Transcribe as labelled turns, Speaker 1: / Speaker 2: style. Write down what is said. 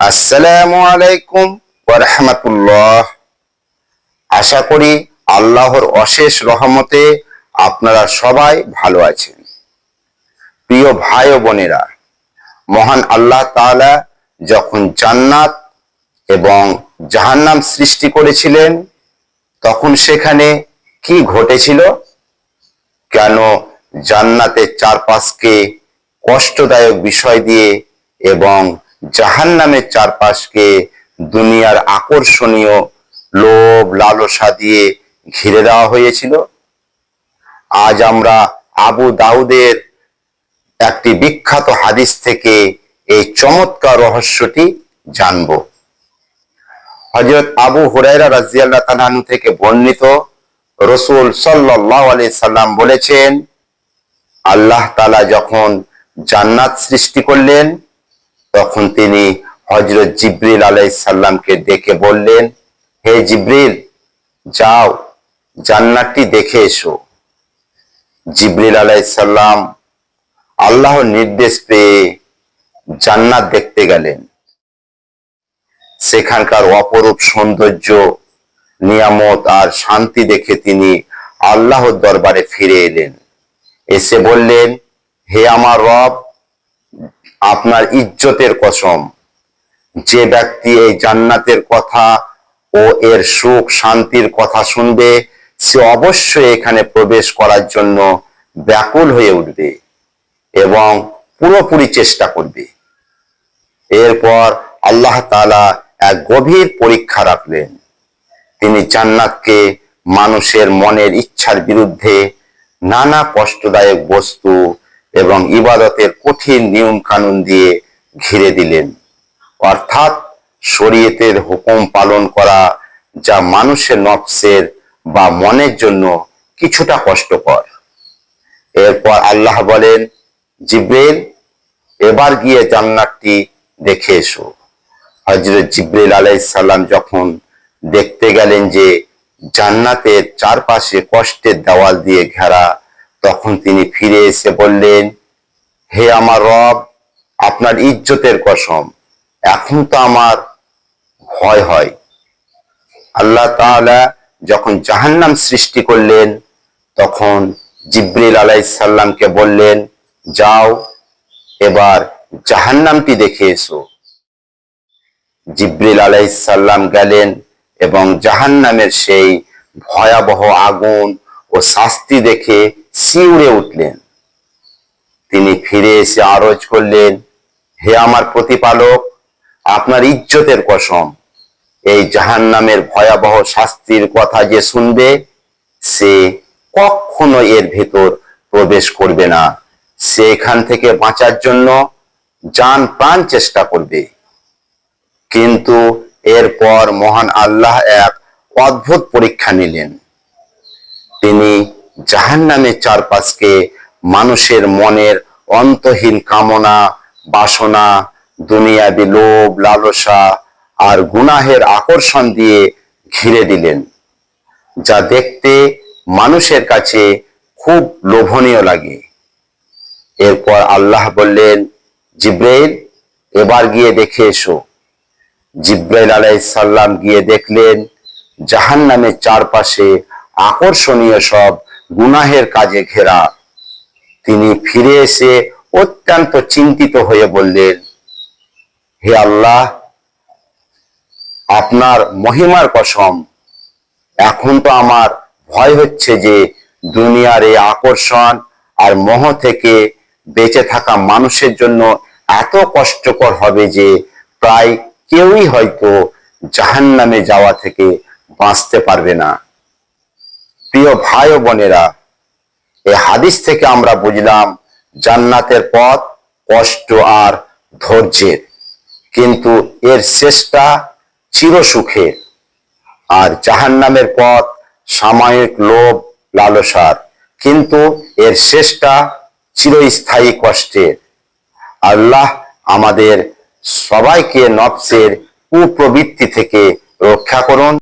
Speaker 1: আসসালামু আলাইকুম ওয়া রাহমাতুল্লাহ। আশা করি আল্লাহর অশেষ রহমতে আপনারা সবাই ভালো আছেন। প্রিয় ভাই ও বোনেরা, মহান আল্লাহ তাআলা যখন জান্নাত এবং জাহান্নাম সৃষ্টি করেছিলেন, তখন সেখানে কি ঘটেছিল? কেন জান্নাতের চারপাশকে কষ্টদায়ক বিষয় দিয়ে এবং জাহান্নামের চারপাশকে দুনিয়ার আকর্ষণীয় লোভ লালসা দিয়ে ঘিরে দেওয়া হয়েছিল? আজ আমরা আবু দাউদের একটি বিখ্যাত হাদিস থেকে এই চমৎকার রহস্যটি জানব। হযরত আবু হুরায়রা রাদিয়াল্লাহু তাআলা আনহু থেকে বর্ণিত, রাসূল সাল্লাল্লাহু আলাইহি সাল্লাম বলেছেন, আল্লাহ তাআলা যখন জান্নাত সৃষ্টি করলেন, তখন তিনি হযরত জিবরিল আলাইহিস সালামকে ডেকে বললেন, হে জিবরিল, যাও জান্নাতটি দেখে এসো। জিবরিল আলাইহিস সালাম আল্লাহর নির্দেশ পেয়ে জান্নাত দেখতে গেলেন। সেখানকার অপরূপ সৌন্দর্য, নিয়ামত আর শান্তি দেখে তিনি আল্লাহর দরবারে ফিরে এলেন। এসে বললেন, হে আমার রব, আপনার ইজ্জতের কসম, যে ব্যক্তি এই জান্নাতের কথা ও এর সুখ শান্তির কথা শুনবে, সে অবশ্যই এখানে প্রবেশ করার জন্য ব্যাকুল হয়ে উঠবে এবং পুরোপুরি চেষ্টা করবে। এরপর আল্লাহ তাআলা এক গভীর পরীক্ষা রাখলেন। তিনি জান্নাতকে মানুষের মনের ইচ্ছার বিরুদ্ধে নানা কষ্টদায়ক বস্তু এবং ইবাদতের কঠিন নিয়ম কানুন দিয়ে ঘিরে দিলেন। অর্থাৎ শরীয়তের হুকুম পালন করা, যা মানুষের নফসের বা মনের জন্য কিছুটা কষ্টকর। এরপর আল্লাহ বলেন, জিবরিল, এবার গিয়ে জান্নাতটি দেখে এসো। হযরত জিবরিল আলাইহিস সালাম যখন দেখতে গেলেন যে জান্নাতের চারপাশে কষ্টের দেওয়াল দিয়ে ঘেরা, তখন তিনি ফিরে এসে বললেন, হে আমার রব, আপনার ইজ্জতের কসম, এখন তো আমার ভয় হয়। আল্লাহ তাআলা যখন জাহান্নাম সৃষ্টি করলেন, তখন জিবরিল আলাইহিস সালামকে বললেন, যাও এবার জাহান্নামটি দেখে এসো। জিবরিল আলাইহিস সালাম গেলেন এবং জাহান্নামের সেই ভয়াবহ আগুন ও শাস্তি দেখে শিউরে উঠলেন। তিনি ফিরে এসে আরজ করলেন, হে আমার প্রতিপালক, আপনার ইজ্জতের কসম, এই জাহান্নামের ভয়াবহ শাস্তির কথা যে শুনবে, সে কখনো এর ভেতর প্রবেশ করবে না। সে এখান থেকে বাঁচার জন্য জান প্রাণ চেষ্টা করবে। কিন্তু এরপর মহান আল্লাহ এক অদ্ভুত পরীক্ষা নিলেন। তিনি জাহান্নামের চারপাশকে মানুষের মনের অন্তহীন কামনা, বাসনা, দুনিয়াবি লোভ লালসা আর গুনাহের আকর্ষণ দিয়ে ঘিরে দিলেন, যা দেখতে মানুষের কাছে খুব লোভনীয় লাগে। এরপর আল্লাহ বললেন, জিবরাইল, এবার গিয়ে দেখে এসো। জিবরাইল আলাইহিস সালাম গিয়ে দেখলেন জাহান্নামের চারপাশে আকর্ষণীয় সব গুনাহের কাজে ঘেরা। তিনি ফিরে এসে অত্যন্ত চিন্তিত হয়ে বললেন, হে আল্লাহ, আপনার মহিমার কসম, এখন তো আমার ভয় হচ্ছে যে দুনিয়ার এই আকর্ষণ আর মোহ থেকে বেঁচে থাকা মানুষের জন্য এত কষ্টকর হবে যে প্রায় কেউই হয়তো জাহান্নামে যাওয়া থেকে বাঁচতে পারবে না। প্রিয় ভাই ও বোনেরা, এই হাদিস থেকে আমরা বুঝলাম জান্নাতের পথ কষ্ট আর ধৈর্যের, কিন্তু এর শেষটা চিরসুখের। আর জাহান্নামের পথ সাময়িক লোভ লালসার, কিন্তু এর শেষটা চিরস্থায়ী কষ্টের। আল্লাহ আমাদের সবাইকে নফসের কুপ্রবৃত্তি থেকে রক্ষা করুন।